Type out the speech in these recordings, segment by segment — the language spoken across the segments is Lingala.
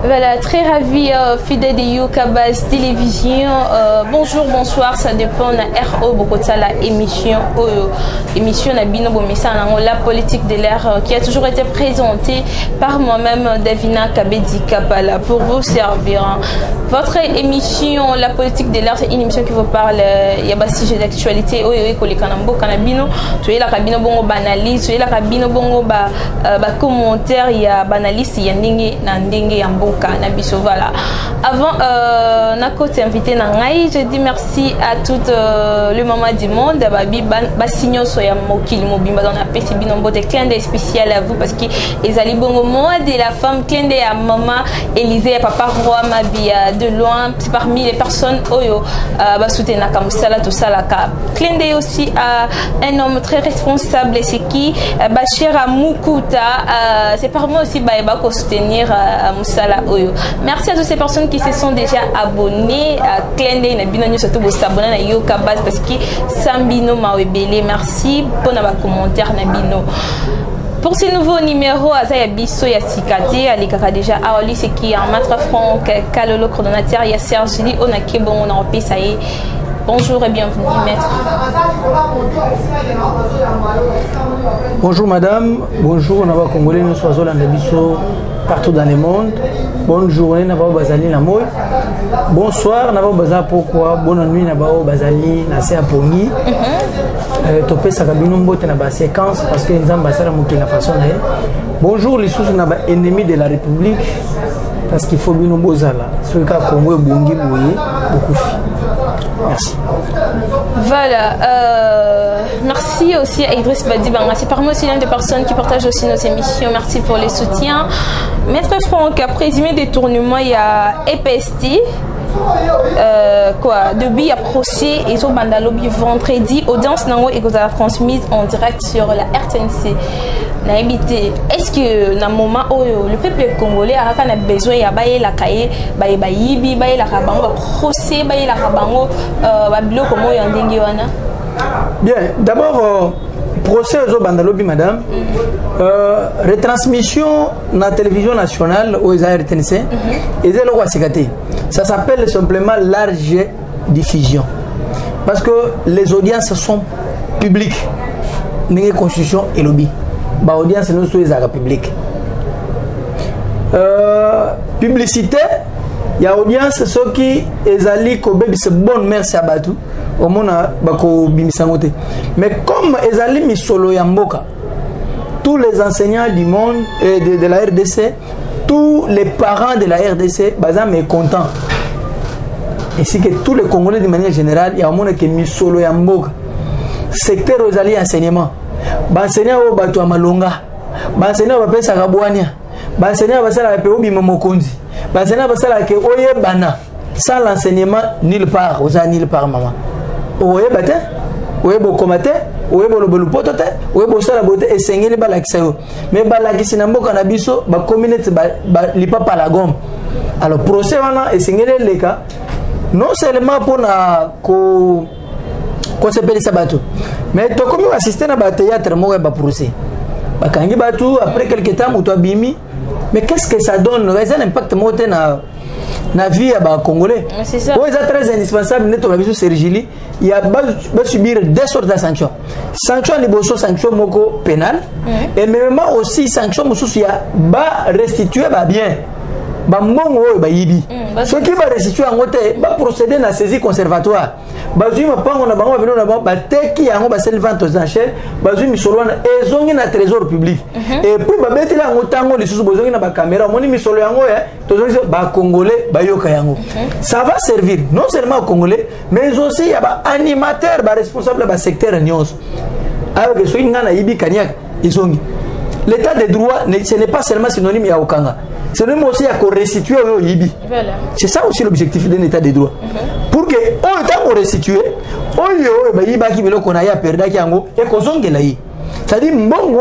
Voilà, très ravi, fidèle de Yokabaz Télévision. Bonjour, bonsoir, ça dépend de RO Bokota, la émission Nabino Bomessa, la politique de l'air qui a toujours été présentée par moi-même, Davina Kabedi Kapala, pour vous servir. Votre émission, la politique de l'air, c'est une émission qui vous parle, il y a des sujets d'actualité, tu es la cabine bongo banalise, tu es la cabine bongo commentaire, il y a banaliste, il y a ndenge yamboka na biso. Voilà. Avant Nako invité Nangai, je dis merci à tout le maman du monde. Basigno soya mokili mobimba dans la PC binombo de clin d'œil spécial à vous parce que les ali bongo moi de la femme clin d'œil à maman Élisée, papa roi Mabia de loin, c'est parmi les personnes oyo basoutenir comme ça tout ça la cap. Clin d'œil aussi à un homme très responsable, c'est qui Bachir Mukuta, c'est par moi aussi ba ko soutenir Moussala Oyo. Merci à toutes ces personnes qui se sont déjà abonnées à Clin d'œil na bino surtout vous s'abonner à Yokabaz parce que Sambino Mawebele. Merci pour nos commentaires na bino. Pour ce nouveau numéro, Azaya Bisso Yasikati, Alikaka déjà Aoli, c'est qui en Matre Franck, Kalolo coordonnateur, il y a Serge Li, Onakebo, on a repris ça y est. Bonjour et bienvenue, maître. Bonjour madame, bonjour Nava Congolais, nous sommes à Bisso partout dans le monde. Bonne journée, Nava Bazali Namoy. Bonsoir, Nava Baza pourquoi. Bonne nuit, Nava Bazali Nasser Pongi. Topé Sakabino Mbote Naba séquence parce que nous avons basé la façon. Bonjour, les sous Naba ennemis de la République parce qu'il faut bien nous bozala. Ce cas Congo Bongi Bouye, beaucoup. Merci. Voilà. Merci aussi à Idriss Badibanga. C'est parmi aussi l'une des personnes qui partagent aussi nos émissions. Merci pour les soutiens. Maître Franck, a présumé détournement, il y a EPST. Depuis il y a procès et au Bandalobi vendredi, audience nango et que a transmise en direct sur la RTNC. Est-ce que dans le moment où le peuple congolais a besoin de la cahier, la procès, bien, d'abord, procès au Bandalobi, madame. Retransmission dans la télévision nationale aux RTNC. Ça s'appelle simplement large diffusion. Parce que les audiences sont publiques. N'est constitution et lobby. Bah audience nous sommes les publics. Publicité, il y a audience ceux qui ezali kobe c'est bonne merci abatu au mona bako bimisangote. Mais comme ezali misolo yamboka, tous les enseignants du monde et de la RDC, tous les parents de la RDC, bazam est content. Ainsi que tous les Congolais de manière générale, il y a un monde qui est misolo yamboka. Secteur ezali enseignement. Enseignant au bateau à Malonga, enseignant va passer à Rabouania, enseignant va passer à Péobi Momokonzi, enseignant va passer à Oye Bana. Sans l'enseignement, nulle part, aux nulle part, maman. Oye Bate, Oye Bokomate, Oye Bolupotote, Oye Bossa la beauté et Seigneur les Balaxeo. Mais Balakisi Nambo Kanabiso, ba communauté lipa par la gomme. Alors, procès et Seigneur les cas, non seulement pour la qu'on s'appelle ça bateau. Mais tu comme assisté à un théâtre, moi, je procès. Après quelques temps, tu as bimi. Mais qu'est-ce que ça donne? Il y a un impact dans la vie des Congolais. C'est ça. C'est très indispensable. Il y a subir deux sortes de sanctions. Sanctions, les sanctions pénales. Et même aussi, sanctions, il y a restituer bien. bambongo oyo bayibi soki barestitue yango te baprocéder na saisie conservatoire bazwi mapango na bango babino na bango bateki yango basali vente aux enchères bazwi misolo wana ezongi na trésor public et puis babeteli yango ntango lisusu bozongi na bacaméra omoni misolo yango tozongi bacongolais bayoka yango ça va servir non seulement aux congolais mais aussi ya baanimateur baresponsable ya basecteur nyonso ayoke soki nga na yibi kaniaka ezongi l'état de droit ce n'est pas seulement synonyme ya okanga. C'est même aussi à restituer au Yibi. Voilà. C'est ça aussi l'objectif d'un état de droit. Pour que, au temps qu'on restitue, au Yiba qui veut qu'on aille à perdre Kiango et qu'on zongue là. C'est-à-dire, bon,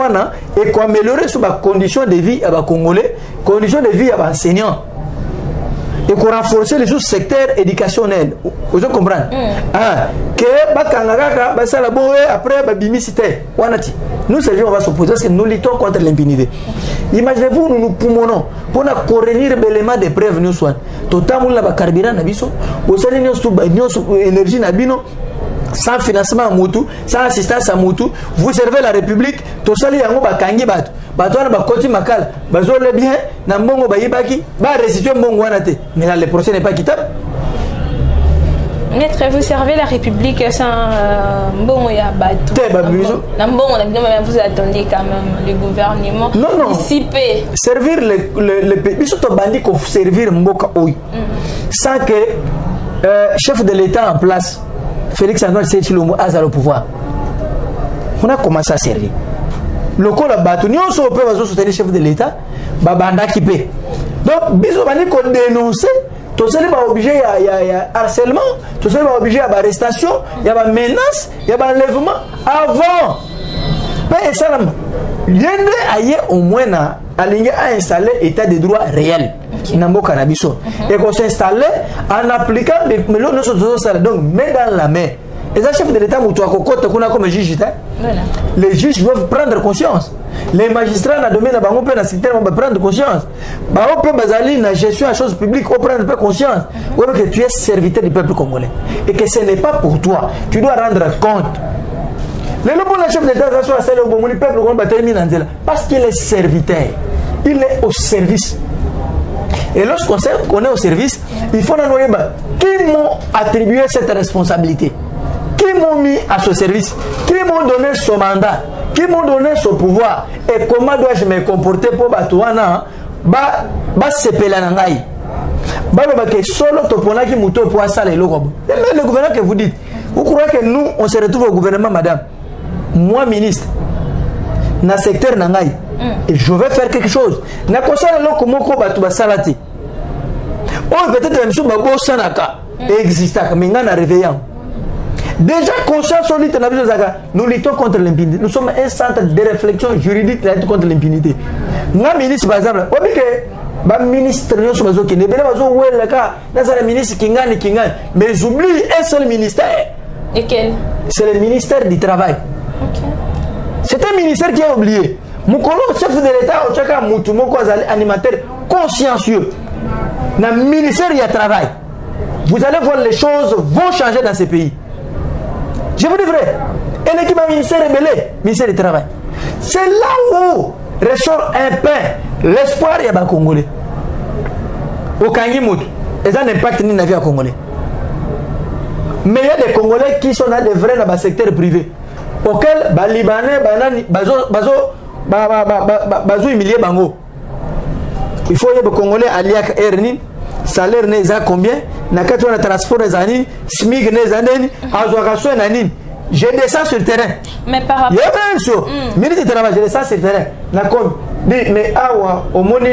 et qu'on améliore sur les conditions de vie à les Congolais, conditions de vie à les enseignants. Et qu'on renforce les sous-secteurs éducationnels. Vous comprenez? Que Bakangaka, après Bimicité. Nous, c'est on va s'opposer parce que nous luttons contre l'impunité. Imaginez-vous, nous nous poumonnons pour corréler l'élément de preuve. Nous sommes totalement là, carburant, énergie, sans financement à Moutou, sans assistance à Moutou, vous servez la République, tout ça, il y a un bakangi bat. Batouana bakoti makal, bazor le bien, nambongo bayibaki, ba restituer mbongo wanate. Mais là, le procès n'est pas équitable. Maître, vous servez la République sans mbongo ya batou. Nambongo, vous attendez quand même le gouvernement. Non. Dissipé. Servir le pays. Ils sont bandits qu'on servir mboka oui. Sans que chef de l'État en place, Félix Antoine Tshisekedi a le pouvoir. On a commencé à servir. Le coup la bateau, nous sommes prêts à soutenir le chef de l'État, Babanda qui paie. Donc, bisous, bandits qu'on dénonce, tout ça est obligé il y a harcèlement, tout ça est obligé à arrestation, il y a menace, il y a enlèvement avant. Mais ça, l'Inde aille au moins à installer état de droit réel. Nambo Canabiso. Et qu'on s'installe en appliquant les melons de donc main dans la main. Et les chefs de l'État, comme juge, les juges doivent prendre conscience. Les magistrats, dans le domaine de prendre conscience. La gestion de la chose publique, on prend conscience que tu es serviteur du peuple congolais. Et que ce n'est pas pour toi. Tu dois rendre compte. Le chef de l'État, le peuple congolais, parce qu'il est serviteur. Il est au service. Et lorsqu'on est au service, il faut nous dire qui m'ont attribué cette responsabilité. Qui m'ont mis à ce service, qui m'ont donné son mandat, qui m'ont donné son pouvoir et comment dois-je me comporter pour Batouana se pelanangai. Le gouvernement que vous dites, vous croyez que nous on se retrouve au gouvernement, madame? Moi, ministre, dans le secteur Nangai, et je vais faire quelque chose. Na kosala loko moko batu basalati. Oh, peut-être même sous babo sanaka exista, mais ngana réveillant. Déjà, conscience solide, nous luttons contre l'impunité. Nous sommes un centre de réflexion juridique contre l'impunité. Nous, ministre, par exemple, ministre, mais j'oublie un seul ministère. Et quel? C'est le ministère du Travail. Okay. C'est un ministère qui est oublié. Moukolo, chef de l'État, animateur consciencieux. Dans le ministère du Travail, vous allez voir les choses vont changer dans ce pays. Je vous dis vrai. Et l'équipe ministère est belé, ministère du Travail. C'est là où ressort un peu l'espoir des Congolais. Au Kangimout, ils ont un impact dans la vie congolais. Mais il y a des Congolais qui sont dans des vrais dans le secteur privé. Auquel les Libanais, bazo humilié bango. Il faut que les Congolais aliak erni, salaire n'est à combien, nakatu na transport n'est à ni, smig n'est à ni, azoration n'est à ni. Je descends sur le terrain. Mais par rapport. Il y a même chose. Ministre du Travail, je descends sur le terrain. D'accord. Mais awa, au moni,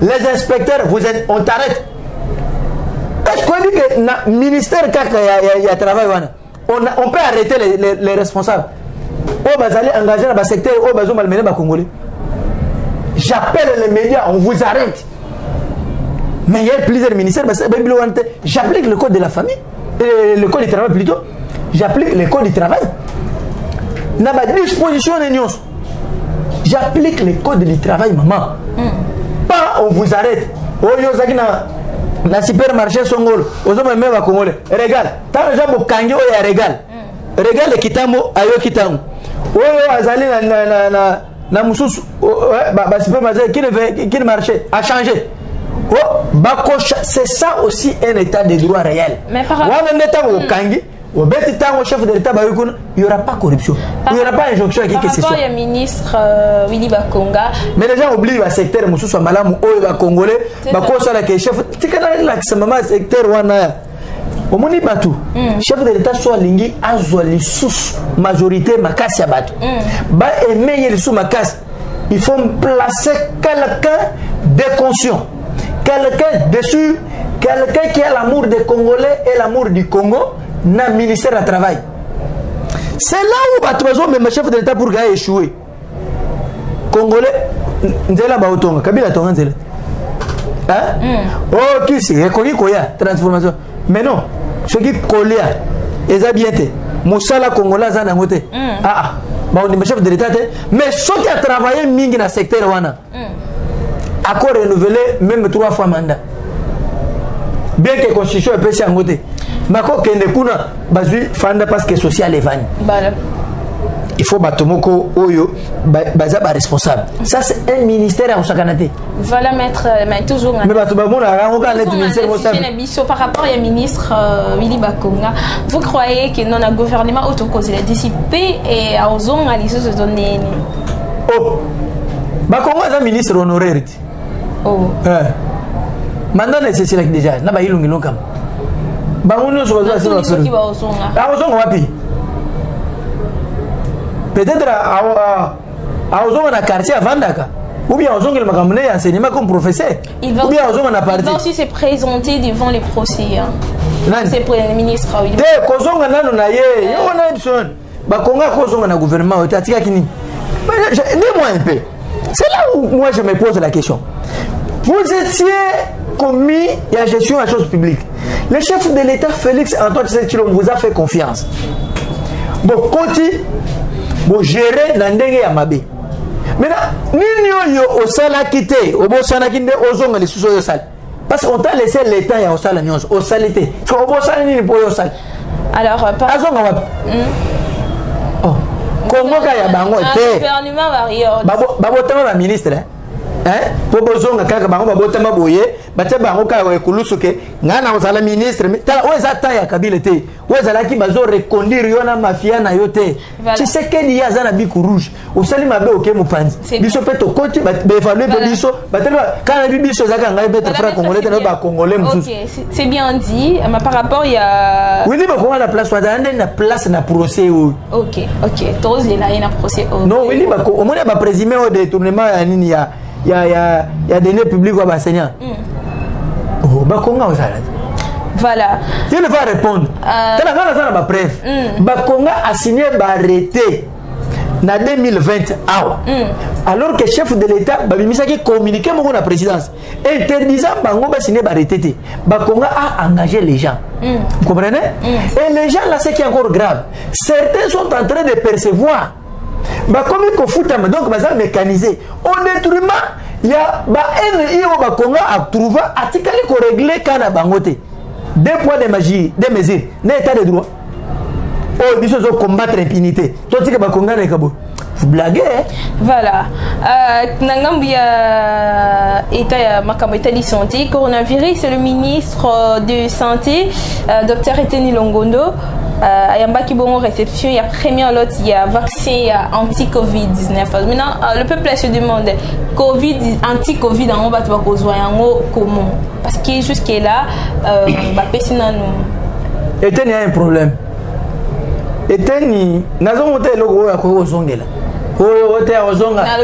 les inspecteurs, vous êtes, on t'arrête. Est-ce qu'on dit que le ministère y a travail, on peut arrêter les responsables. Oh, vous allez engager dans le secteur, oh, vous allez malmener les Congolais. J'appelle les médias, on vous arrête. Mais il y a plusieurs ministères, j'applique le code de la famille, le code du travail plutôt. J'applique le code du travail. Dans ma disposition, j'applique le code du travail, maman. Pas on vous arrête. Oh, dans le supermarché Songol, aux hommes même à Congolais. Regarde, tant que j'ai Kango et Regal. Regal le Kitamo, Ayo Kitamo. Oh, Azali na mususu ba supermarché qui ne marchait a changé. Oh, c'est ça aussi un état de droit réel. Mais par rapport au chef de l'État, il n'y aura pas corruption. Il n'y aura pas injonction à qui que ce soit. Il y a le ministre Willy Bakonga. Mais les gens oublient le secteur, les Congolais, le chef. Tu sais, le secteur, au monde batu chef de l'État soit lingi azwa sous majorité makasi ya batu ba aimer les sous makasi. Il faut placer quelqu'un de conscient, quelqu'un dessus, quelqu'un qui a l'amour des Congolais et l'amour du Congo dans le ministère du Travail. C'est là où Batozo, même chef de l'État pour gagner échoué. Congolais, Nzela Baotonga, Kabila Tonga Nzela. Hein? Oh, qui c'est? Reconnu Koya, transformation. Mais non, ce qui Koya, ils ont bien été. Moussala Congolais, Zana Mote. Ah, on est chef de l'État, mais ceux qui ont travaillé mingi dans le secteur Wana, accord renouvelé même 3 fois mandat. Bien que la constitution est passée en côté. Mais quand on est basé fanda parce que social est vani. Il faut batomoko oyo baza ba responsable. Ça c'est un ministère à Osakanate. Voilà maître, mais toujours. Mais ministère par rapport au ministre Willy Bakonga, vous croyez que non, le gouvernement autocause a dissipé et a osé à l'issue de donner. Oh, Bakonga est un ministre honoraire. Oh. Mandat nécessaire déjà. Na ba ilungi lokam. Banguno so baza sino affaire. Ah ozonga wapi? Peut-être à ozonga na quartier à Vandaka. Ou bien ozonga le makamune enseignement comme professeur. Ou bien ozonga na parti. Il va aussi se présenter devant les procès. C'est pour le ministre. De kozonga nano na ye. Yo na Edson. Bakonga kozonga na gouvernement otatika kini. Dis-moi un peu. C'est là où moi je me pose la question. Vous étiez commis la gestion de la chose publique. Le chef de l'État, Félix Antoine Tshisekedi, vous a fait confiance. Bon, Koti, bon, gérer Nandenge Yamabe. Maintenant, nous sommes au Sala quitté, au Bossana quitté, aux ongles les sous au Sal. Parce qu'on t'a laissé l'État au Sala, au Salité. Au Bossana, il n'y a au Sal. Alors, par exemple, oh, comment il y a bango? Le gouvernement varie. Babotama la ministre, hein? Pour bozonga kaka bango babotama boye batia bango ka ekulusuke ngana ozala ministre tala oza ta ya Kabila te ozala ki bazo reconduire yona mafia na yote Tshisekedi ya zana biku rouge osali mabe oke mupanzi biso peto koti ba évaluer pe biso batela kana biso zaka ngai betre frère congolais te ba congolais mususu. OK, c'est bien dit, mais par rapport il y a oui ba ko na place wanda na place na procès. OK, tous les là na procès. Non, oui ba ko au moins ba présumé au détournement ya nini ya il y a des lieux publics ou enseignants. Oh, Bakonga voilà. Il va répondre. Bakonga a signé arrêté en 2020. Alors que le chef de l'État a communiqué avec la présidence interdisant Bango de signer arrêté. Bakonga a engagé les gens. Vous comprenez? Et les gens là, c'est qui est encore grave. Certains sont en train de percevoir. Comme il faut donc ça mécanisé au détriment il y a Bakonga a trouvé article pour régler kana bangote 2 poids de magie des mesures l'état de droit oh ils sont combattre l'impunité toi tu que Bakonga n'est kabo vous blaguez voilà Nangambia état ya makambo état de santé coronavirus c'est le ministre de santé docteur Eteni Longondo Ayambaki Bongo réception, il y a première lot, il y a vaccin, il y a anti-Covid-19. Maintenant, le peuple se demande anti-Covid, on va pas comment? Parce que jusqu'à là, Eteni a un problème. Eteni, n'azon monté le gros à quoi au zongela.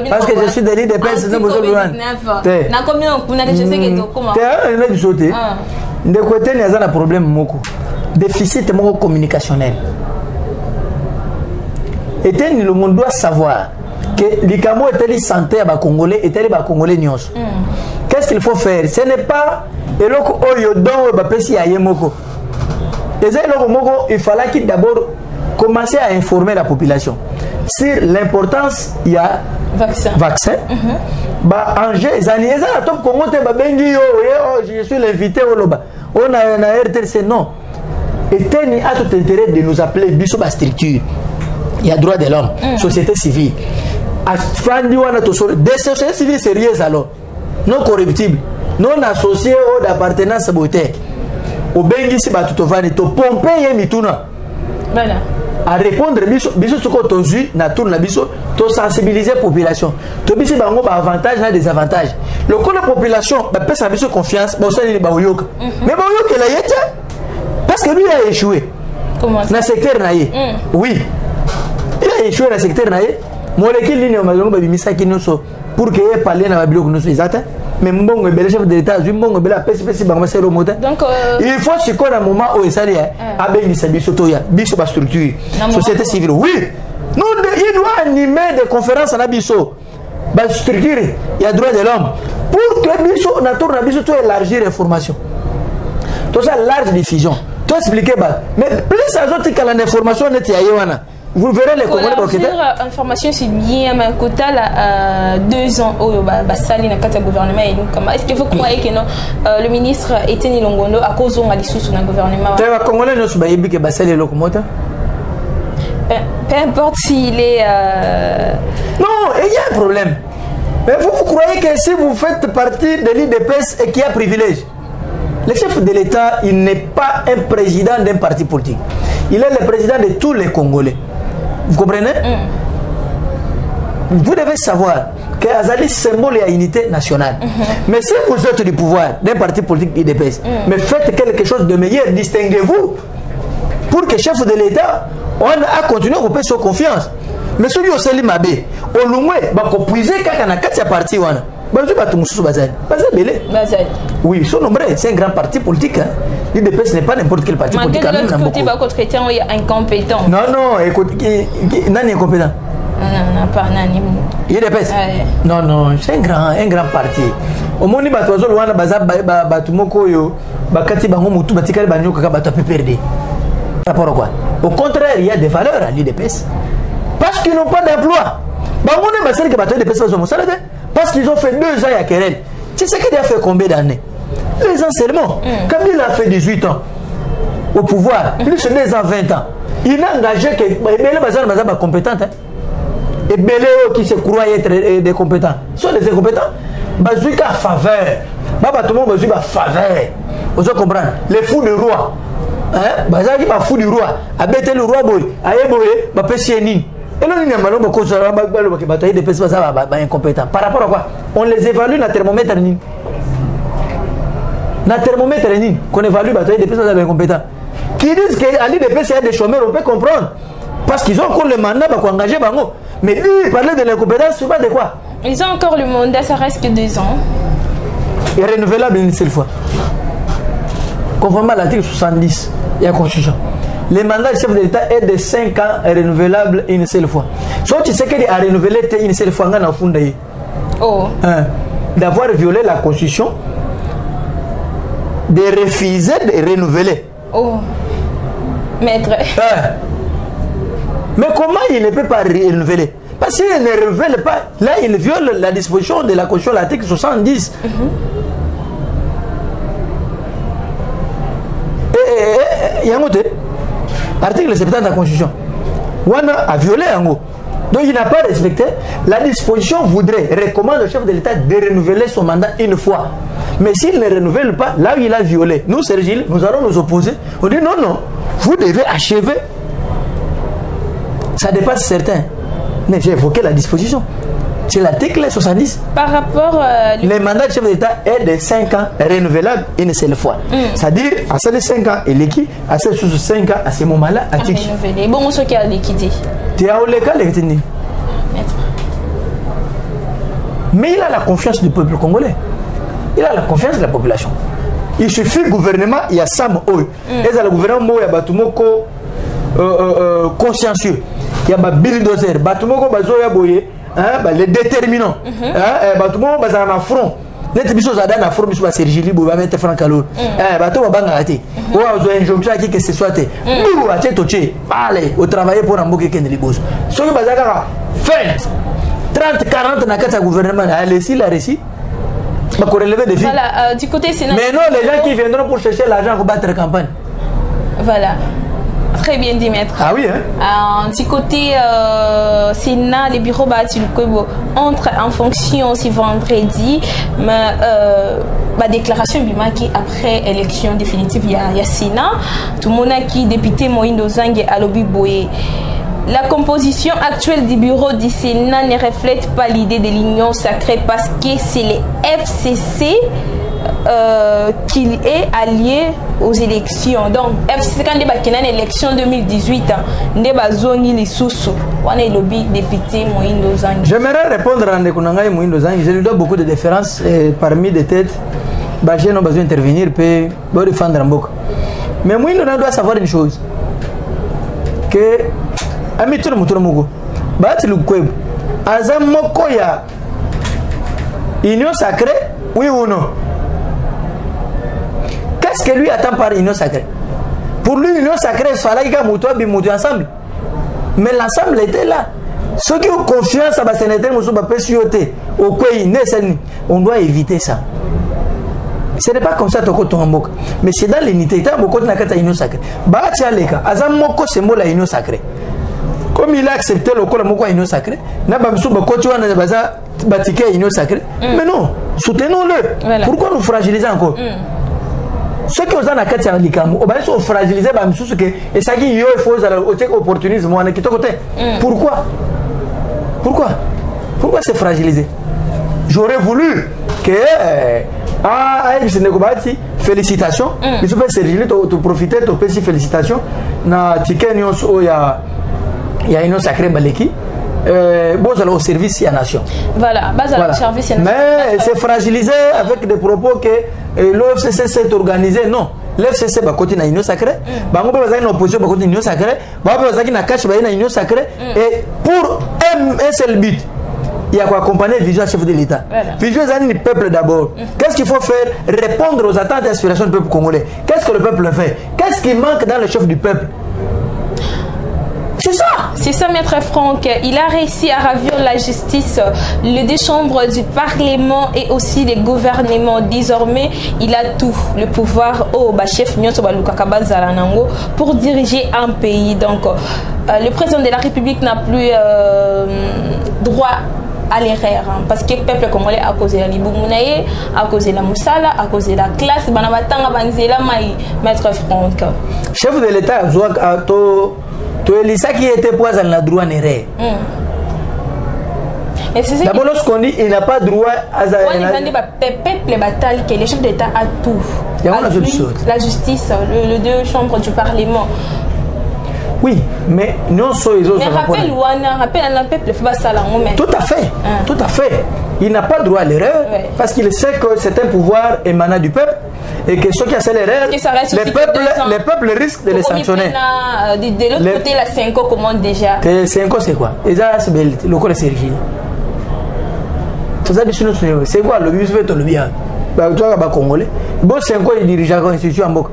Parce que je suis délit de personnes qui ont besoin de na combien on a déjà sais que comment? Tu as du sauté. De côté, il y a un problème moko. Déficit communicationnel. Et le monde doit savoir que l'ICAMO est telle santé à Congolais et telle à Congolais nyons. Qu'est-ce qu'il faut faire? Ce n'est pas eloko oyo don ba pesi ya yemoko. Il fallait d'abord commencer à informer la population sur l'importance il y a vaccin. Ba enjeu zani eza top Congo te ba bengi yo je suis l'invité au loba. On a un RTC non. Et Teni a tout intérêt de nous appeler biso ba structure. Il y a droit de l'homme, société civile. afandi wana tosolo des sociétés civiles sérieuses alors non corruptibles non associées aux d'appartenance beauté obengisi bato tovani to pomper ye mituna voilà à répondre biso soko tozui na tour na biso to sensibiliser population to bisi bango ba avantage na désavantage le ko la population ba pesa biso confiance ba osali ba oyoka mais ba oyoka la yete parce que lui a échoué comment ça na secteur na ye oui il a échoué na secteur na ye molécule ligne ma zongo ba bimisa kinoso pour que ye parler na ba biloko noso exact mais mbongo ebele chef de l'état zui mbongo ebele apesi bango baselo mota donc il faut sikoyo na moment oyo esali abengisa biso toya biso ba structure société civile oui nous il doit animer des conférences na biso ba structure il y a droit de l'homme pour que biso na tour na biso to élargir information to ça large diffusion to expliquer ba mais plus azote kala information net ya yewana. Vous verrez les Congolais pour information c'est bien mais quota là 2 ans au basali na kata gouvernement et donc est-ce que vous croyez que non le ministre Etienne Longondo a cause on a dissous sur le gouvernement les Congolais ne sont pas que basali locomoteur peu importe s'il est non il y a un problème mais vous croyez que si vous faites partie de l'IDPS et qu'il y a privilège le chef de l'État il n'est pas un président d'un parti politique il est le président de tous les Congolais. Vous comprenez? Vous devez savoir que Azali symbole et unité nationale. Mais si vous êtes du pouvoir d'un parti politique IDPS, mais faites quelque chose de meilleur, distinguez-vous pour que chef de l'État on a continué à couper son confiance. Mais celui au Sali Mabé, au Lumwe, bah qu'on puise quand on a 4 partis wana. Bah je pas tout monsieur Bazali. Bazali belé. Bazali. Oui, ils sont nombreux, c'est un grand parti politique. Hein. L'IDPS n'est pas n'importe quel parti politique. Mais de l'autre côté, bah contre chrétien, il y a incompétent. Non, écoute, nani est incompétent? Non, pas nani. IDPS. Non, c'est un grand parti. Au moins, les bateaux wana baza batumoko yo, bakati bango mutu batikali banyo kaka bato peut perdre. Rapport à quoi? Au contraire, il y a des valeurs à l'IDPS. Parce qu'ils n'ont pas d'emploi. Bango ne basali que bato IDPS sont salade. Parce qu'ils ont fait 2 ans à Kerel. Tu sais qu'il a fait combien d'années? 2 ans seulement. Comme il a fait 18 ans au pouvoir, plus de 2 ans, 20 ans, il n'a engagé que les bazar sont compétents. Et Belé qui se croient être des compétents. Ils sont des incompétents. Bazouika a faveur. Baba tout le monde bazouika a faveur. Vous comprenez? Les fous du roi. Hein? Bazar qui va fou du roi. Abete le roi boy. Aye boy. Ba pesséni. Et là, il y a un peu de personnes incompétents. Par rapport à quoi? On les évalue dans le thermomètre. Dans le thermomètre, qu'on évalue des personnes incompétents. Qui disent qu'à l'IDPS, il y a des chômeurs, on peut comprendre. Parce qu'ils ont encore le mandat pour engager Bango. Mais lui, il parlait de l'incompétence, c'est pas de quoi? Ils ont encore le mandat, ça reste que 2 ans. Et renouvelable une seule fois. Conformément à l'article 70 de la Constitution. Le mandat du chef de l'État est de 5 ans et renouvelable une seule fois. Sauf tu sais qu'il a renouvelé une seule fois dans fond d'avoir violé la Constitution, de refuser de renouveler. Oh, maître. Mais comment il ne peut pas renouveler? Parce qu'il ne renouvelle pas. Là, il viole la disposition de la Constitution, l'article 70. Il y a un autre. Article 70 de la Constitution. Wana a violé en gros. Donc il n'a pas respecté. La disposition recommande au chef de l'État de renouveler son mandat une fois. Mais s'il ne renouvelle pas, là où il a violé, nous, Sergile, nous allons nous opposer. On dit non, vous devez achever. Ça dépasse certains. Mais j'ai évoqué la disposition. C'est l'article 70. Par rapport le mandat du chef de l'État est de 5 ans renouvelable une seule fois. C'est-à-dire, à ces 5 ans, il est qui? À ces 5 ans, à ce moment-là, à titre. Bon, ce qui a liquidé. Tu as le cas, mais il a la confiance du peuple congolais. Il a la confiance de la population. Il suffit, le gouvernement, il y a Sam Oy. Et le gouvernement, il y a Batumoko consciencieux. Il y a Bulldozer. Batumoko Bazoya Boye. Les déterminants. Tout le monde va en front. Les bisos à dans front, bisos à Sergi Libo, va mettre Franck Allo. Bateau va bangater. Ou à une jonction qui que ce soit. Nous, à Tchétoché. Allez, au travail pour un bouquet de libos. Soyez bazaka. Fait 30, 40 dans le gouvernement. Allez, si la récit. Pour relever des filles. Voilà, du côté sénateur. Mais non, les gens qui viendront pour chercher l'argent pour battre la campagne. Voilà. Très bien dit, maître. Ah oui, hein? Un petit côté Sénat, les bureaux entrent en fonction aussi vendredi, mais la déclaration Bimaki après élection définitive, il y a Sénat. Tout le monde qui député Moïndo Zang à Lobi Boye. La composition actuelle du bureau du Sénat ne reflète pas l'idée de l'union sacrée parce que c'est les FCC qu'il est allié aux élections. Donc, FCC, quand il y a une élection 2018, il y a les sous-sous. On est le député Moïndo Zang. J'aimerais répondre à Ndekunangaï Moïndo Zang. Je lui dois beaucoup de déférence parmi des têtes. J'ai besoin d'intervenir pour défendre Mboka. Mais Moïndo Zang doit savoir une chose. Que Amitul Muturomugo, Bati Lukweb, Azam Mokoya, union sacrée, oui ou non? Qu'est-ce que lui attend par union sacrée? Pour lui, union sacrée, il fallait qu'il y ait ensemble. Mais l'ensemble était là. Ceux qui ont confiance à Bassénété, on doit éviter ça. Ce n'est pas comme ça que tu as mais c'est dans l'unité. Tu as union sacrée. Bati Aleka, Azam Moko, c'est moi la union sacrée. Comme il a accepté le col de l'union sacrée, n'a pas bâti l'union sacrée. Mais non, soutenons-le. Voilà. Pourquoi nous fragiliser encore? Ceux qui ont un acte à l'ICAM, ils sont fragilisés, et ça qui est faux, c'est opportunisme. Pourquoi? Pourquoi c'est fragilisé? J'aurais voulu que. Félicitations. Il faut faire profiter de félicitations. Na ticket il y a une sacrée baleki. Bon, au service de la nation. Voilà, au service de la nation. Mais c'est fragilisé avec des propos que l'OFCC s'est organisé. Non, l'FCC va continuer à l'union sacrée. On va une opposition va continuer à l'union sacrée. On va une cache à l'union sacrée. Et pour un seul but, il y a quoi accompagner le vision chef de l'État. Vision du peuple d'abord. Qu'est-ce qu'il faut faire? Répondre aux attentes et aspirations du peuple congolais. Qu'est-ce que le peuple fait? Qu'est-ce qui manque dans le chef du peuple? C'est ça. C'est ça, maître Franck. Il a réussi à ravir la justice, les deux chambres du Parlement et aussi les gouvernements. Désormais, il a tout le pouvoir au chef pour diriger un pays. Donc, le président de la République n'a plus droit à l'erreur, parce que le peuple congolais a causé la Liboumoulaye, a causé la Moussala, a causé la classe, maître Franck. Chef de l'État, tu es ça qui était poison la droit n'erreur. D'abord, lorsqu'on dit il n'a pas droit à ça. Peuple bataille que le chef d'État a tout. La justice, les deux chambres du Parlement. Oui, mais non seulement les autres. Mais rappelle un peuple tout à fait, tout à fait. Il n'a pas droit à l'erreur parce qu'il sait que c'est un pouvoir émanant du peuple et que ceux qui ont fait l'erreur, les peuples risquent de les sanctionner. De l'autre côté, la 5 ans commande déjà. 5 ans, c'est quoi? Et ça, c'est le corps de Sergi. C'est quoi le but? C'est le bien. Tu vois, Congolais. Bon, 5 ans, il dirige la constitution en Boka.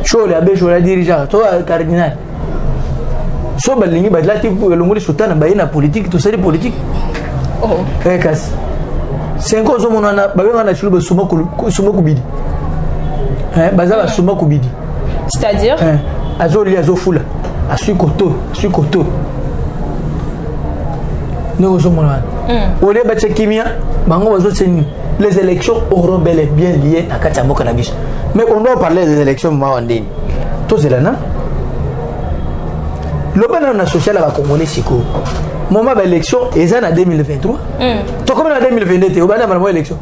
Chole abe chole dirigeant toi cardinal so balingi badla ti longoli sultana bayina politique to seri politique kas 5 ans zo monana babenga na chulu suma kubidi bazaba suma kubidi c'est-à-dire azoli azofula asui koto no zo monana ole ba chekimia bango bazo tseni les élections auront bel et bien lié à Katambo Cannabis. Mais on doit parler des élections Mawandine. Tout c'est là, non? Le ban social à la Congolais, c'est quoi? Moment d'élection, ils en 2023. Tu comme en 2022, tu as une élection.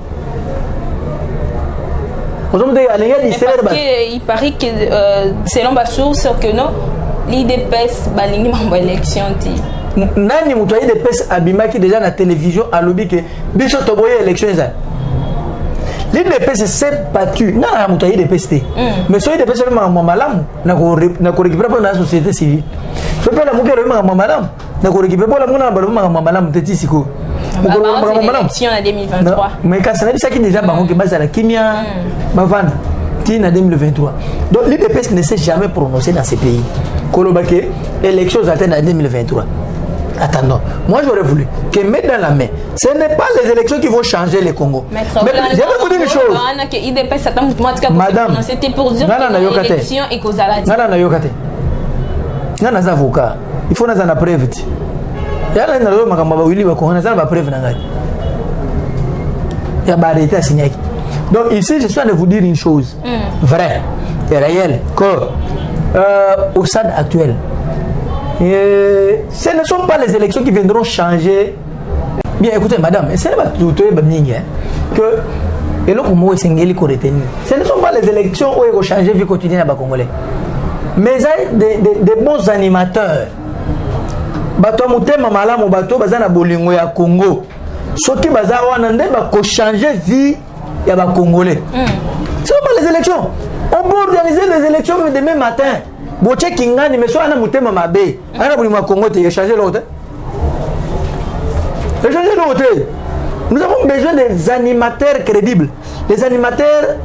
Parce qu'il paraît que, selon ma source, que non, l'IDPS a une élection. Nani mutoye de pes abimaki déjà na télévision à lobby que biso toboye élection ça. L'IDPS s'est battu na mutoye de peste. Mais soyez de pes malamu na ko récupérer pour la société civile. Je peux la mukero malamu na ko récupérer pour la mona malamu teti siko. Élection en 2023. Mais quand ça n'a pas déjà bango que base à la kimia bavana en 2023. Donc l'IDPS ne s'est jamais prononcé dans ces pays. Kolobake élection en 2023. Attendons. Moi, j'aurais voulu que mettre dans la main. Ce n'est pas les élections qui vont changer le Congo. Mais je vais vous dire une chose. Madame, c'était pour dire que l'élection est causale. Nana avocat. Il faut naza na preuve. Yala na lo makamba ba wili ba ko naza ba preuve na ngai. Ya ba arrêter à signer. Donc ici je suis en train de vous dire une chose vraie et réelle que au stade actuel ce ne sont pas les élections qui viendront changer. Bien écoutez madame, ce n'est pas tout que et là comment est-ce qu'il faut retenir. Ce ne sont pas les élections où il faut changer vie quotidienne à Congolais. Mais des bons animateurs. Bato mutema malamu bato bazana bolingo ya Congo. Soki baza wana nde ba ko changer vie ya ba Congolais. Ce sont pas les élections. On peut organiser les élections demain matin. Boche kingani mais soit na mutema mabe. Ana bolingo ya Congo te changer l'autre. Changer l'autre. Nous avons besoin des animateurs crédibles, des animateurs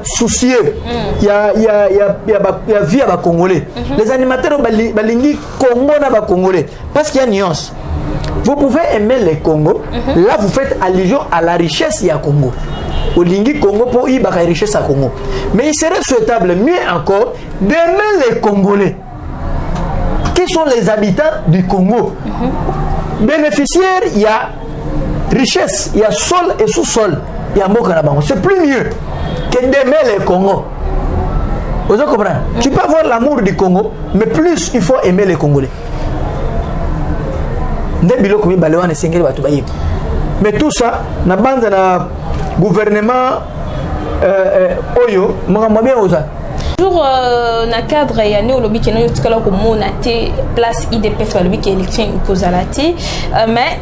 soucieux. Il y a vie à Congolais. Les animateurs balingi Congo na Congolais. Parce qu'il y a une nuance. Vous pouvez aimer le Congo, là vous faites allusion à la richesse du Congo. Au lingi Congo pour y avoir la richesse à Congo. Mais il serait souhaitable, mieux encore, d'aimer les Congolais. Qui sont les habitants du Congo? Bénéficiaires, il y a richesse, il y a sol et sous-sol, il y a Mokarabango. C'est plus mieux que d'aimer le Congo. Vous comprenez? Tu peux avoir l'amour du Congo, mais plus il faut aimer les Congolais. Mais tout ça, na bande na gouvernement Oyo, bien toujours na cadre ya néolobi qui est tukala ko monate place IDPS alobi qui élection kozalati mais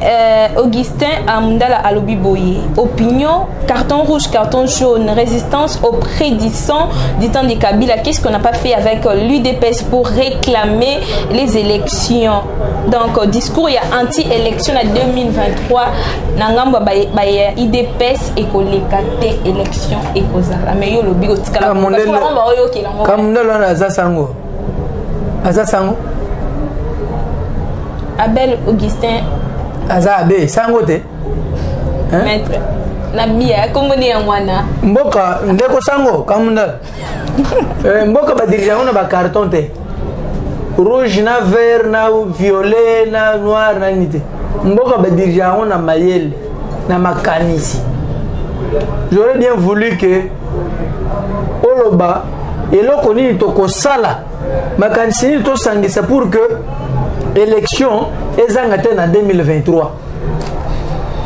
Augustin Amundala alobi boye opinion carton rouge carton jaune résistance aux prédisants du temps de Kabila. Qu'est-ce qu'on n'a pas fait avec l'UDPS pour réclamer les élections? Donc discours il y a anti-élection en 2023 nangamba ba IDPS et kolekate élection et kozala mais yo lobi tukala Kamundala na Azasango. Azasango. Abel Augustin. Azabe Sango te. Maître. Na bia komoni ya mwana. Mboka ndeko Sango Kamundala. Mboka ba dirigeant na ba carton te. Rouge na vert na violet na noir na nité. Mboka ba dirigeant na mayele na makanisi. J'aurais bien voulu que Oloba et là qu'on est au sala makanisi to sangisa pour que élection ezangate na 2023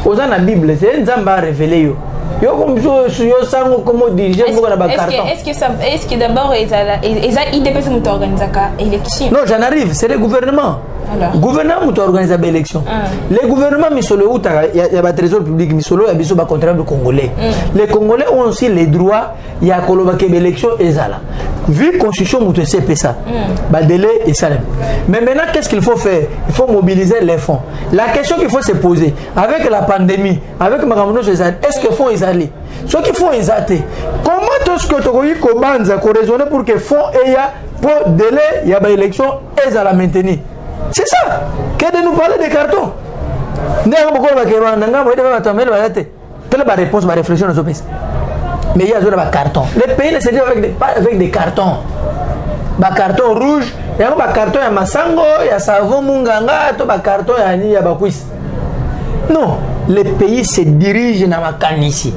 oza na bible c'est nzamba révélé yo comme yo sango comme diriger beaucoup na ba carton. Est-ce que d'abord ils dépassent mon organisaka élection? Non, j'en arrive, c'est le gouvernement. Le gouvernement qui organise l'élection. Les gouvernements misolo il y a trésor public misolo il y a des contribuables congolais. Les Congolais ont aussi les droits il y a kolobake l'élection ezala. Vu constitution mutu c'est ça. Ba délai et ça. Mais maintenant qu'est-ce qu'il faut faire? Il faut mobiliser les fonds. La question qu'il faut se poser avec la pandémie, avec Magamono est-ce que fonds ezali? Ceux qui font exaté. Comment est-ce que tu as commencé à raisonner pour que fonds et pour délai il y a une élection ezala maintenir? C'est ça. Que de nous parler des cartons. Mais il y a des cartons. Les pays ne se disent avec des cartons. Des cartons rouges, il y a des cartons à Massango, il y a Savon Munganga, il y a des cartons à Bakwis. Non, les pays se dirigent dans ma canne ici.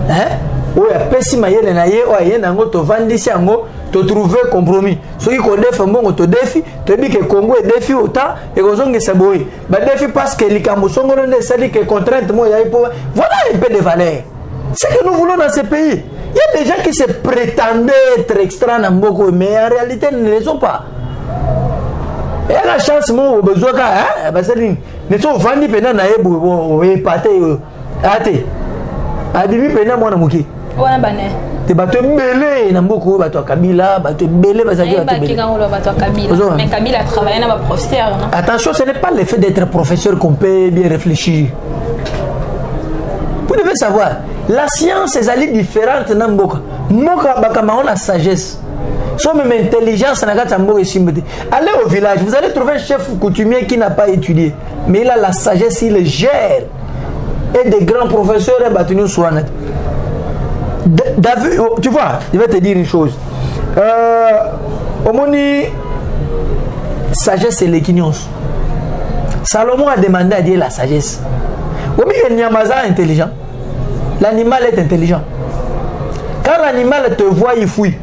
Hein? Oui, pesi mayele na ye o ayena ngo to vandisi ngo to trouver compromis. Soki ko defa mbongo to défi, to bi que Congo est défi autant et kozonge saboyi. Ba défi parce que likambo songolo ne sali que contrainte mo ya pour voilà un peu de valeur. C'est que nous voulons dans ce pays. Il y a des gens qui se prétendaient être extra na mboko mais en réalité ils ne le sont pas. Et la chance mo besoin ka hein ba sali ne so vandi pena na yebu o epate ate. Adibi pena mwana muki. Wana bane. Te bato belé na mboko bato Kabila, bato belé bazaki bato belé. Bato Kabila. Mais Kabila a travaillé na ba professeur. Attention, ce n'est pas le fait d'être professeur qu'on peut bien réfléchir. Vous devez savoir, la science est différente na mboka. Mboka bakama on a sagesse. Soit même intelligence, allez au village, vous allez trouver un chef coutumier qui n'a pas étudié, mais il a la sagesse, il le gère. Et des grands professeurs, David, tu vois, je vais te dire une chose. Au monde, sagesse et l'équignos. Salomon a demandé à Dieu la sagesse. Il y a un intelligent. L'animal est intelligent. Quand l'animal te voit, il fouille.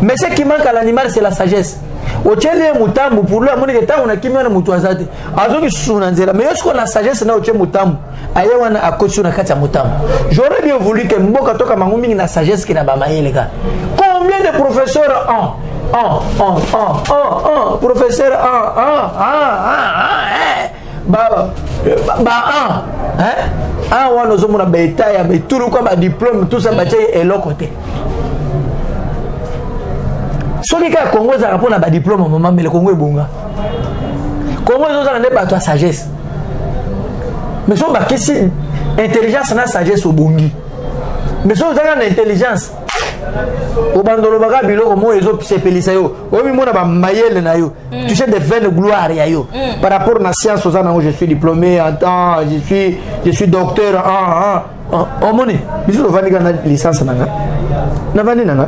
Mais ce qui manque à l'animal, c'est la sagesse. Au tchelé mutambu pour lui, à mon état, on a qui m'a mutuazate. Azoki sunanzela. Mais est-ce qu'on a sagesse na au tchelé mutambu? Ayewana a coach sur la katia mutambu. J'aurais bien voulu que Mboka toka mangumi na sagesse qui n'a pas maillé les gars. Combien de professeurs professeur on a bétail, tout le quoi, diplôme, tout ça, et l'autre côté. Celui qui a Congo, ça répond à un diplôme au moment, mais le Congo est bon. Congo, ils ont pas sagesse. Mais si on a intelligence, on a sagesse au Bongi. Mais si on a intelligence, au bandolo baga bilo mo ezo sepelisa yo o mi mona ba mayele na yo tu sais des veines de gloire ya yo par rapport à la science aux ans je suis diplômé en temps je suis docteur o moni biso vani kana licence nanga na vani nanga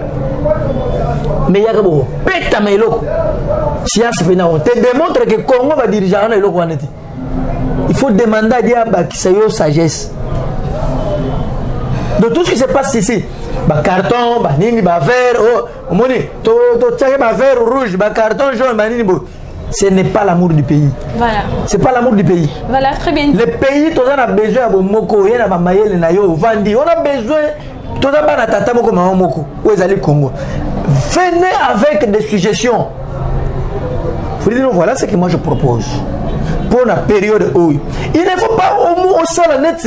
mais ya ko peta mailo science pena on te démontre que Congo va diriger na eloko waneti il faut demander à Dieu ba kisayo sagesse de tout ce qui se passe ici. Ba carton, ba nini, ba vert, oh, moni, to tchake ba vert rouge, ba carton jaune, ba nini bo. Ce n'est pas l'amour du pays. Voilà. C'est pas l'amour du pays. Voilà, très bien. Le pays, tout ça a besoin de moko, y a ba mayele na yo, vandi. On a besoin, tout ça ba na tata moko ma moko. Où est allé Congo? Venez avec des suggestions. Vous dites, voilà ce que moi je propose pour la période où il ne faut pas au sol net.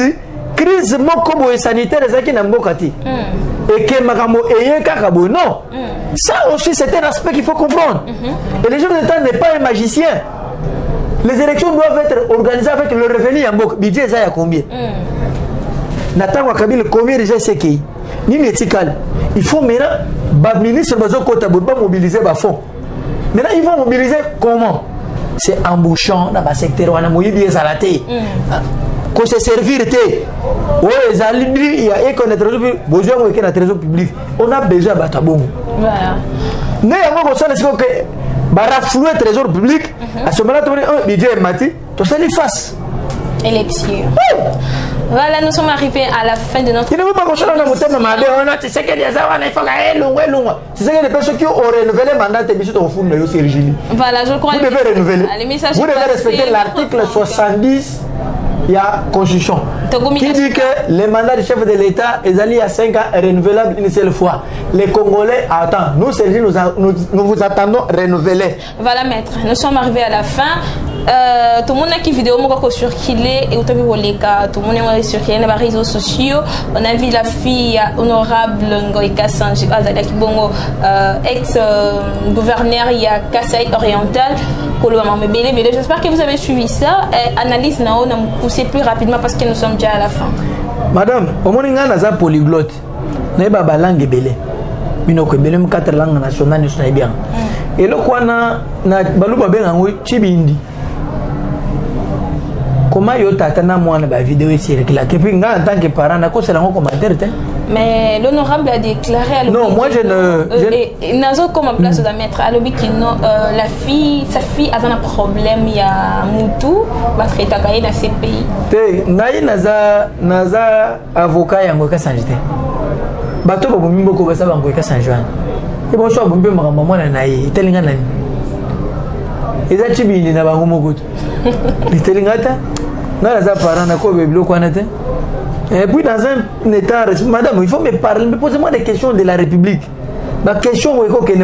Crise moko sanitaire ezaki na mboka ti et que makambo eye kakabo non ça aussi c'est un aspect qu'il faut comprendre et les gens de temps n'est pas un magicien. Les élections doivent être organisées avec le revenu en mboka budget ça y a combien natangwa kabila combien déjà c'est qui nini etikal il faut maintenant ba ministre bazo kota ba mobiliser ba fonds maintenant ils vont mobiliser comment c'est embouchant dans ba secteur wana moyibi ezalate qu'on se servir té il y a besoin de trésor public on a besoin de batabongo voilà mais on ça c'est que baraflouer trésor public à ce moment-là on budget mati to ça les face élection. Voilà, nous sommes arrivés à la fin de notre. Il ne veut pas qu'on soit dans le thème, mais tu sais qu'il y a ça, il faut que tu sais que les personnes qui ont renouvelé le mandat, c'est au fond de l'Océanie. Voilà, je crois. Vous devez renouveler. Vous devez respecter l'article 70. Il y a constitution qui dit que les mandats du chef de l'État est allé à 5 ans renouvelable une seule fois. Les Congolais attendent. Nous, nous vous attendons renouveler. Voilà, maître. Nous sommes arrivés à la fin. Tout le monde a qui vidéo moko circulé et tout le monde a circulé dans les réseaux sociaux. On a vu la fille honorable Ngoïka Sanji Azalaki Bongo, ex-gouverneur il y a Kasaï oriental. J'espère que vous avez suivi ça. Analyse nao na pousser plus rapidement parce que nous sommes déjà à la fin. Madame, au moins nga naza polyglotte. Na ba langue belé. Bino ko belé 4 langues nationales nous na bien. Et le quoi na baluba benga ngoi chibindi. Comment yo tata na moi na ba vidéo circule que puis nga en tant que parent na ko c'est un commentaire té. Mais l'honorable a déclaré à non, moi je ne. Nazo comme place de mettre à l'objet qui non la fille, sa fille a un problème il y a Moutou, va traiter à dans ces pays. Té, ngai naza avocat ya ngoka sanjité. Bato ba bumimbo ko basa bango ka sanjwan. Et bon so bumbe makambo mwana nayi, telinga nani. Eza chibindi na bango mokutu. Telingata. Na naza parent na ko beblo kwana té. Et puis dans un état, madame, il faut me parler, mais posez-moi des questions de la République. La question où il faut que c'est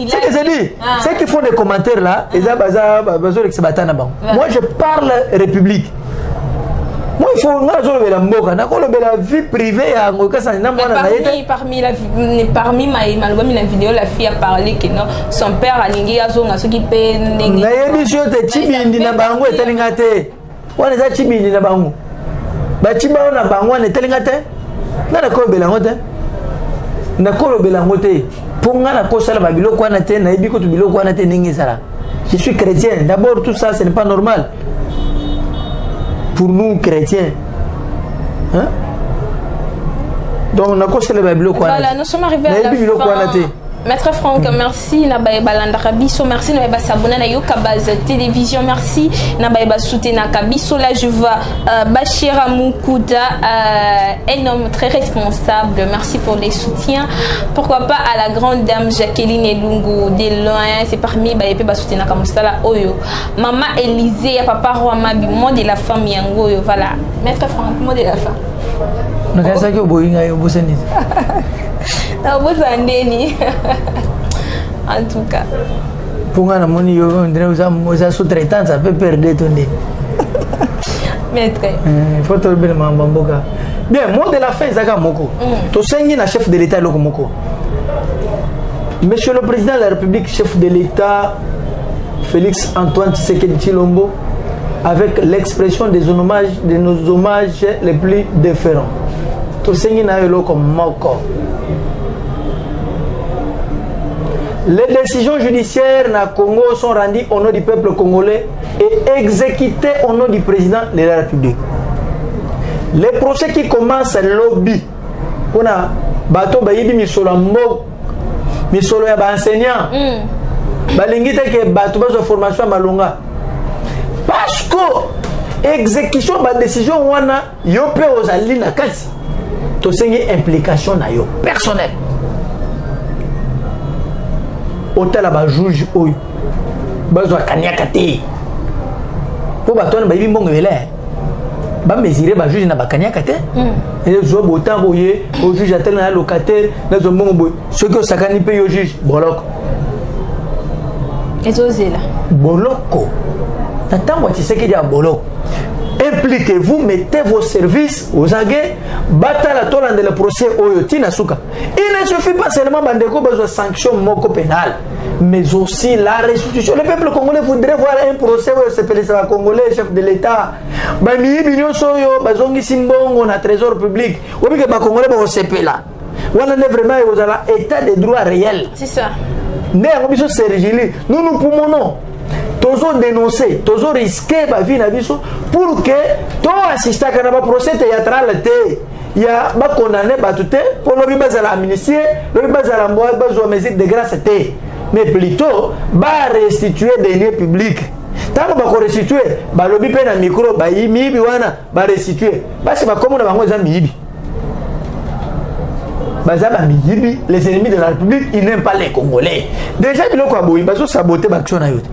c'est que c'est dit. Ceux qui font des commentaires là, moi je parle République. Moi il faut la vie privée à parmi la vidéo la fille a parlé que non son père a lingué à son qui paie on est à Chibini na bango. Ba chiba na bango na telinga te. Na ko bela ngote. nakolo belangote ponga na kosala ba biloko wana te na yebi ko to biloko wana te ndenge sala. Je suis chrétien. D'abord tout ça ce n'est pas normal pour nous chrétiens. Hein? Donc nakosala ba biloko wana. Voilà, nous sommes arrivés à la fin. Maître Franck, merci Nabaye Balanda Kabiso, merci Nabaye Sabona na Yoka Base Télévision, merci Nabaye Soutena Kabiso. Là je vois Bachira Moukouda, un homme très responsable, merci pour les soutiens. Pourquoi pas à la grande dame Jacqueline Elungu de loin, c'est parmi Bayepe Basoutena Kamustala Oyo. Maman Élisée, papa Rwama, mot de la famille Yangoyo, voilà. Maître Franck, mot de la fin. En tout cas. Pour moi, on sous-traitant, ça peut perdre ton nez. Maître. Il faut te le dire, bien, mot de la fin, Zaka Moko. Tu sais, la chef de l'État, Moko. Monsieur le Président de la République, chef de l'État, Félix Antoine Tshisekedi Tshilombo, avec l'expression de nos hommages les plus déférents. Tu sais, Moko. Les décisions judiciaires na Congo sont rendues au nom du peuple congolais et exécutées au nom du président de la République. Les procès qui commencent lobby pour na bato bayibi misolo mbo misolo ya ba enseignant balingite ke bato bazo formation malonga parce que exécution ba décision wana yo pe ozali na kati to sengi implication na yo personnel. Hôtel à juge oyo bazo kanyaka te po batona ba yimbo ngwele ba mesurer ba juge na ba kanyaka te et zo botan boye au juge atel na locataire na zo mbongo boye ce que sakani pe yo juge boloko ezozela boloko tatango Tshisekedi ya boloko. Impliquez-vous, mettez vos services aux aguets, batala tolande le procès Oyotina Souka. Il ne suffit pas seulement bandeko besoin de sanctions moko pénales, mais aussi la restitution. Le peuple congolais voudrait voir un procès où se appelle le Congolais, chef de l'État. Bami binyo soyo, bazongi simbongo na trésor public. Obi ke ba Congolais ba OCP là. Voilà n'est vraiment aux ala état de droit réel. C'est ça. Né en biso Sergili, nous pouvons toujours dénoncer, toujours risquer ma vie na biso pour que to assista kana ba procès théâtral te ya ba condamné ba tout pour le bazala amnistie le bazala mboa bazo mesure de grâce te mais plutôt ba restituer des lieux publics tant ba ko restituer ba lobi pe na micro ba yimi bi wana ba restituer basi ba comme na bango za miyibi bazaba miyibi les ennemis de la République ils n'aiment pas les Congolais déjà biloko aboyi bazo saboter ba action na yote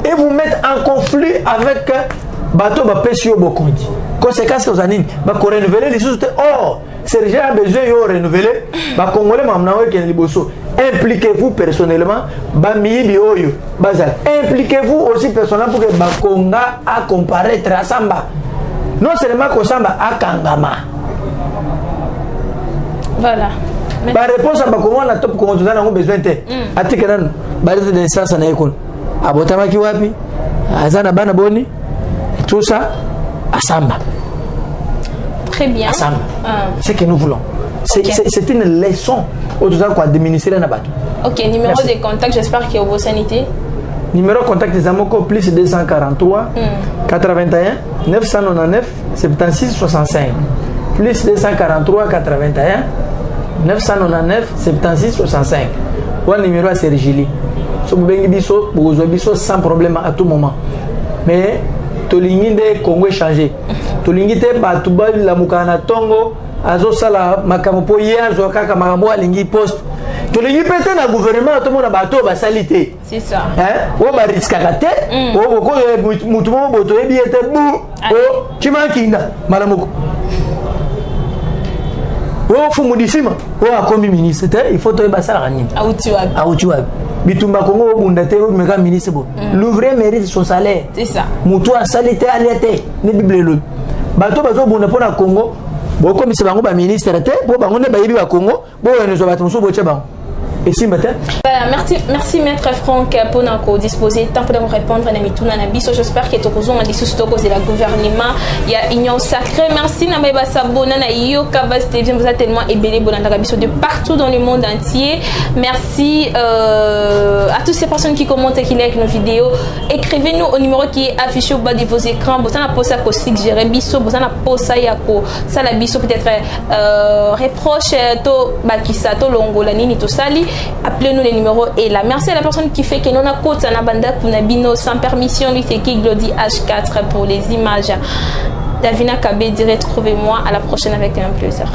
et vous mettre en conflit avec bateau Bapesio Bokondi. Conséquence aux années, bah renouveler les choses. Or, Serge a besoin de renouveler. Bah Congolais mamnawe qui est liboso. Impliquez-vous personnellement. Bah miibi oyo. Bazal. Impliquez-vous aussi personnellement pour que Bakonga a comparaître à Samba. Non seulement que Samba a Kangama. Voilà. Bah réponse à Bakonga na top Congo a besoin de. Atikanan. Bari de sasa na yekon abotama ki wapi azana bana boni tout ça asamba très bien asamba c'est ce que nous voulons c'est une leçon au tout ça quoi administrer na bato. OK, numéro de contact, j'espère qu'il y a vos sanités. Numéro de contact des Amoko plus 243 81 999 76 65 plus 243 81 999 76 65. Ou numéro à Sergili. So bengi biso bozo biso sans problème à tout moment. Mais tolingi de Congo changer. Tolingi te batuba la mukana tongo azo sala makampo ya zo kaka makambo alingi poste. Tolingi pete na gouvernement to mona bato ba salité. C'est ça. Hein? O ba risque kate. O ko mutumo boto ebi ete bu. O chimankinda malamuko. O fumudisima. O akomi ministre il faut to ba sala nini. Autiwa. Bitumba Congo bundate o meka ministre bo. L'ouvrier mérite son salaire. C'est ça. Mutu a salité aliate ne biblelo. Bato bazo bunda pona Congo. Bo komisa bango ba ministre te bo bango ne ba yibi ba Congo bo ene zo bato so bo che bango. Et si matin? Voilà, merci Maître Franck pour nous disposer temps pour nous répondre à Namituna Nabiso. J'espère que tu as des sous-stocks de la gouvernement. Il y a Union Sacrée. Merci Nameba Sabona na Yoka Bas TV. Vous êtes tellement ébélé de partout dans le monde entier. Merci à toutes ces personnes qui commentent et qui like nos vidéos. Écrivez-nous au numéro qui est affiché au bas de vos écrans. Vous avez posé à suggérer biso, vous avez posé à ça la biso peut-être reproche to bakisa to longola nini to sali. Appelez-nous les numéros et là. Merci à la personne qui fait que nous avons côté na banda kunabino sans permission. Lui c'est qui Glody H4 pour les images. Davina Kabé dirait trouvez-moi à la prochaine avec un plaisir.